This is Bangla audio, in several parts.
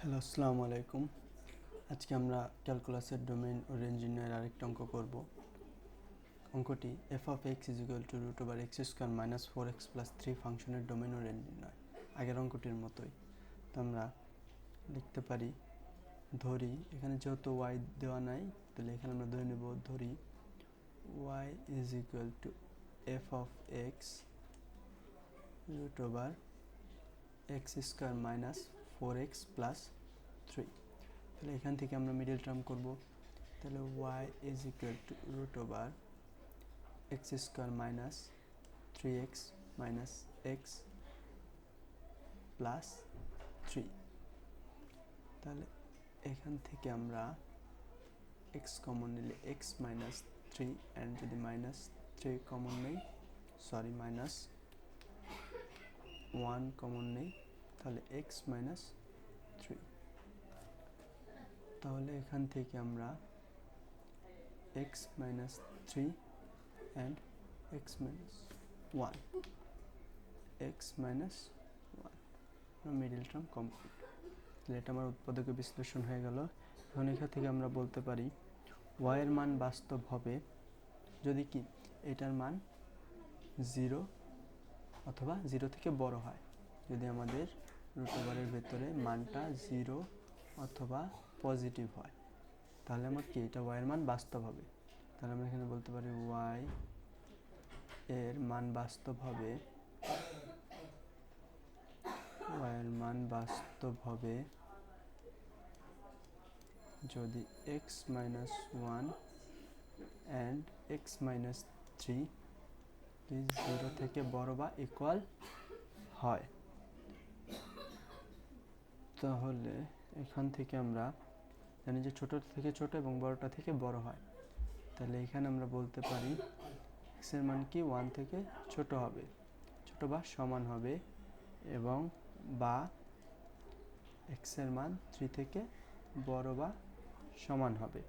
হ্যালো, আসসালামু আলাইকুম। আজকে আমরা ক্যালকুলাসের ডোমেইন ও রেঞ্জ নির্ণয়ের আরেকটা অঙ্ক করব। অঙ্কটি F of X is equal to root over X square minus 4x plus 3 ফাংশনের ডোমেইন ও রেঞ্জ নির্ণয়। আগের অঙ্কটির মতোই। তো আমরা লিখতে পারি, ধরি এখানে যেহেতু ওয়াই দেওয়া নাই, তাহলে এখানে আমরা ধরে নেব, ধরি Y is equal to F of X root over X square minus 4x plus 3। তাহলে এখান থেকে আমরা মিডল টার্ম করব। তাহলে y is equal to root over X square minus 3x minus X plus 3। তাহলে এখান থেকে আমরা এক্স কমন নিলে এক্স মাইনাস 3 অ্যান্ড যদি মাইনাস 3 কমন নেই, মাইনাস 1 কমন নেই, তাহলে এক্স মাইনাস 3। তাহলে এখান থেকে আমরা x minus 3 and x minus 1 x minus 1 middle term complete. তাহলে এটা আমার উৎপাদকে বিশ্লেষণ হয়ে গেল। এখন এখান থেকে আমরা বলতে পারি y এর মান বাস্তব হবে যদি কি এটার মান 0 অথবা 0 থেকে বড় হয়। যদি আমাদের রুট ওভারের ভেতরে মানটা 0 অথবা পজিটিভ হয়, তাহলে আমার কি এটা y এর মান বাস্তব হবে। তাহলে আমরা এখানে বলতে পারি y এর মান বাস্তব হবে, y এর মান বাস্তব হবে যদি x minus 1 and x minus 3 is 0 থেকে বড় বা ইকুয়াল হয়। তাহলে এখান থেকে আমরা জানি যে ছোট থেকে ছোট এবং বড়টা থেকে বড় হয়। তাহলে এখানে আমরা বলতে পারি x এর মান কি 1 থেকে ছোট হবে, ছোট বা সমান হবে, এবং বা x এর মান 3 থেকে বড় বা সমান হবে।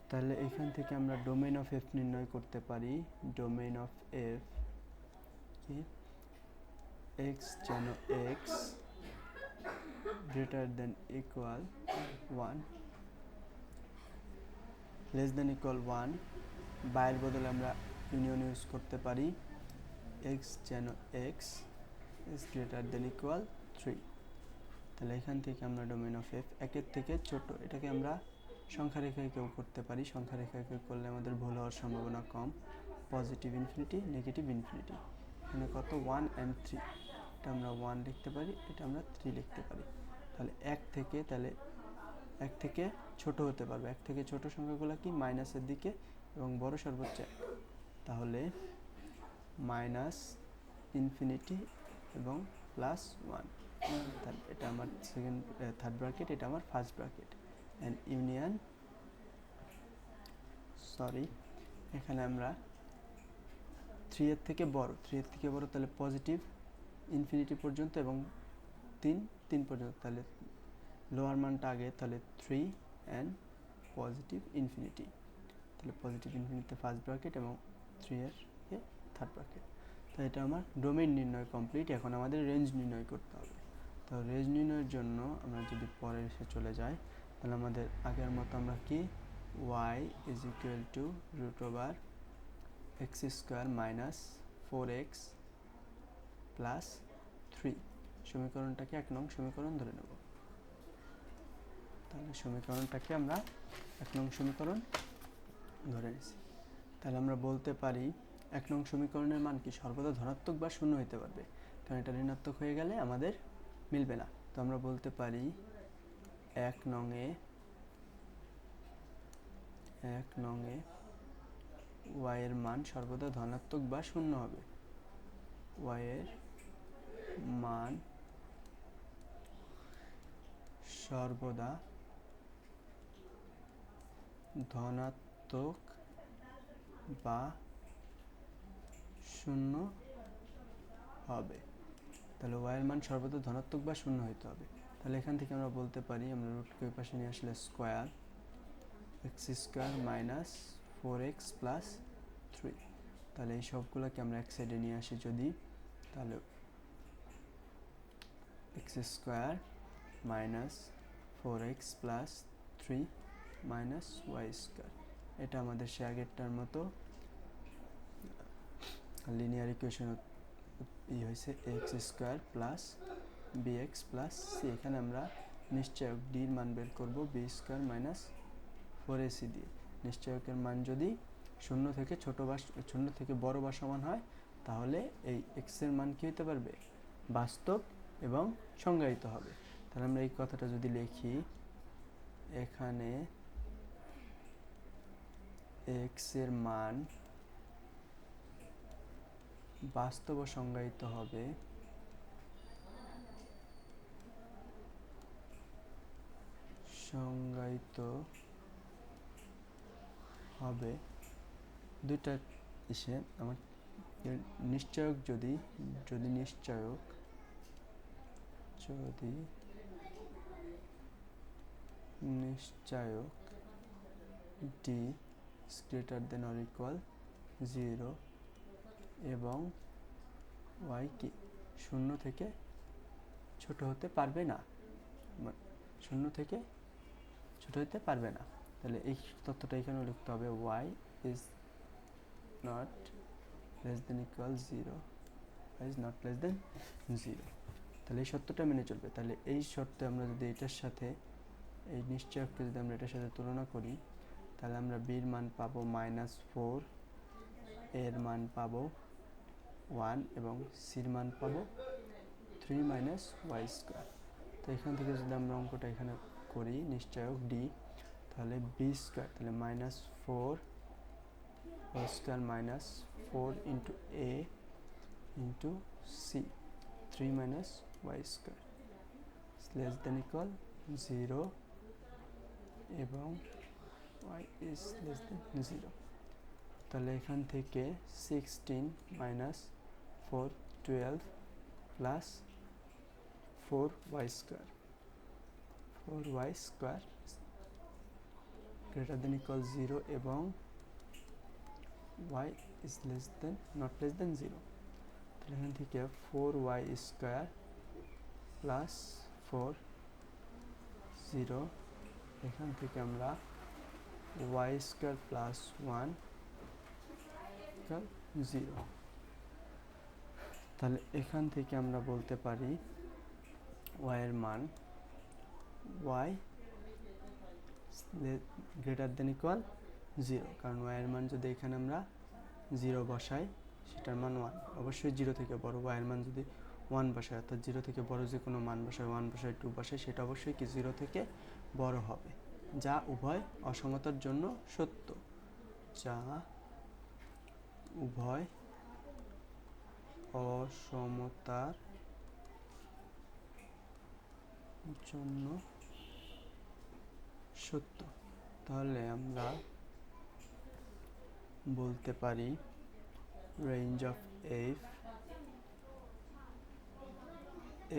তাহলে এখান থেকে আমরা ডোমেইন অফ এফ নির্ণয় করতে পারি। ডোমেইন অফ এফ কি x যেন x greater than equal 1 less than equal 1, বাইয়ের বদলে আমরা ইউনিয়ন ইউজ করতে পারি x যেন x is greater than equal 3। তাহলে এখান থেকে আমরা ডোমেইন অফ এফ একের থেকে ছোট, এটাকে আমরা সংখ্যা রেখায় কেউ করতে পারি। সংখ্যা রেখায় কেউ করলে আমাদের ভুল হওয়ার সম্ভাবনা কম। পজিটিভ ইনফিনিটি, নেগেটিভ ইনফিনিটি, এখানে কত 1 অ্যান্ড 3, এটা আমরা 1 লিখতে পারি, এটা আমরা 3 লিখতে পারি। তাহলে এক থেকে ছোট হতে পারবে। এক থেকে ছোট সংখ্যাগুলো কি মাইনাসের দিকে এবং বড় সর্বোচ্চ 1। তাহলে মাইনাস ইনফিনিটি এবং প্লাস 1। তাহলে এটা আমার থার্ড ব্র্যাকেট, এটা আমার ফার্স্ট ব্র্যাকেট, অ্যান্ড ইউনিয়ন এখানে আমরা 3 এর থেকে বড়, তাহলে পজিটিভ ইনফিনিটি পর্যন্ত এবং 3 পর্যন্ত। তাহলে লোয়ার মানটা আগে, তাহলে 3 অ্যান্ড পজিটিভ ইনফিনিটি। তাহলে পজিটিভ ইনফিনিটিতে ফার্স্ট ব্র্যাকেট এবং 3 এর থার্ড ব্র্যাকেট। তো এটা আমার ডোমেইন নির্ণয় কমপ্লিট। এখন আমাদের রেঞ্জ নির্ণয় করতে হবে। তো রেঞ্জ নির্ণয়ের জন্য আমরা যদি পরে এসে চলে যাই, তাহলে আমাদের আগের মতো আমরা কি y is equal to root over X square minus 4x plus 3 সমীকরণটাকে 1 নং সমীকরণ ধরে নেব। তাহলে সমীকরণটাকে আমরা 1 নং সমীকরণ ধরে নিছি। তাহলে আমরা বলতে পারি 1 নং সমীকরণের মান কি সর্বদা ধনাত্মক বা শূন্য হতে পারবে, কারণ এটা ঋণাত্মক হয়ে গেলে আমাদের মিলবে না। তো আমরা বলতে পারি 1 নংয়ে y এর মান সর্বদা ধনাত্মক বা শূন্য হবে। y এর মান সর্বদা ধনাত্মক বা শূন্য হবে। তাহলে y এর মান সর্বদা ধনাত্মক বা শূন্য হতে হবে। তাহলে এখান থেকে আমরা বলতে পারি, আমরা রুটকে ওই পাশে নিয়ে আসলে square x square minus 4x plus 3। তাহলে এই সবগুলোকে আমরা এক সাইডে নিয়ে আসি যদি, তাহলে X square minus 4x plus 3 minus Y square. এটা আমাদের সে আগেরটার মতো লিনিয়ার ইকুয়েশন হয়েছে X square plus B X plus C. এখানে আমরা নিশ্চয়ক ডির মান বের করবো বি স্কোয়ার মাইনাস 4ac দিয়ে। নিশ্চয়কের মান যদি শূন্য থেকে বড় বা সমান হয় তাহলে এই এক্স এর মান কী হতে পারবে, বাস্তব এবং সংজ্ঞায়িত হবে। তাহলে আমরা এই কথাটা যদি লিখি, এখানে এক্স এর মান বাস্তব ও সংজ্ঞায়িত হবে দুইটা ইসে। আমার নিশ্চয়ক যদি নিশ্চয়ক D greater than or equal 0 এবং ওয়াই কি শূন্য থেকে ছোট হতে পারবে না, তাহলে এই তথ্যটা এখানে লিখতে হবে y is not less than equal 0, y is not less than 0। তাহলে এই সত্যটা মেনে চলবে। তাহলে এই শর্তে আমরা যদি এটার সাথে এই নিশ্চয়ককে যদি আমরা এটার সাথে তুলনা করি, তাহলে আমরা বির মান পাবো -4, এর মান পাবো 1 এবং সির মান পাবো 3 মাইনাস ওয়াই স্কোয়ার। তো এখান থেকে যদি আমরা অঙ্কটা এখানে করি নিশ্চয়ক ডি, তাহলে বি স্কোয়ার, তাহলে -4 whole square minus 4 into A into C 3 minus Y square less than equal 0 এবং y is less than 0। তাহলে এখান থেকে 16 minus 4 12 plus 4y square greater than equal 0 এবং y is not less than 0। তাহলে এখান থেকে 4y স্কোয়ার প্লাস 4 0, এখান থেকে আমরা y স্কোয়ার প্লাস 1 0। তাহলে এখান থেকে আমরা বলতে পারি y এর মান y গ্রেটার দেন ইকুয়াল 0, কারণ y এর মান যদি এখানে আমরা 0 বসাই সেটার মান 1, অবশ্যই 0 থেকে বড়। y এর মান যদি 1 বসাই অর্থাৎ 0 থেকে বড় যে কোনো মান বসাই, 1 বসাই 2 বসাই, সেটা অবশ্যই কি 0 থেকে বড় হবে, যা উভয় অসমতার জন্য সত্য, তাহলে আমরা বলতে পারি রেঞ্জ অফ এফ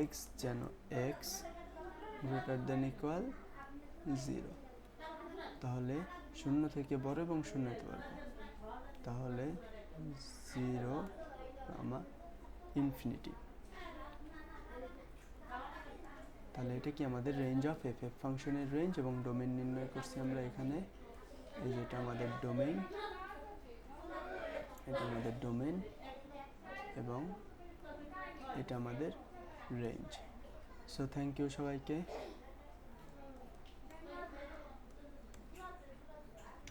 এক্স যেন এক্স গ্রেটার দেন ইকুয়াল 0, তাহলে 0 থেকে বড় এবং 0 হতে পারবে, তাহলে 0, ইনফিনিটি। তাহলে এটা কি আমাদের রেঞ্জ অফ এফ ফাংশনের রেঞ্জ এবং ডোমেন নির্ণয় করছি আমরা এখানে। এই যেটা আমাদের ডোমেন, এবং এটা আমাদের রেঞ্জ। সো থ্যাংক ইউ সবাইকে।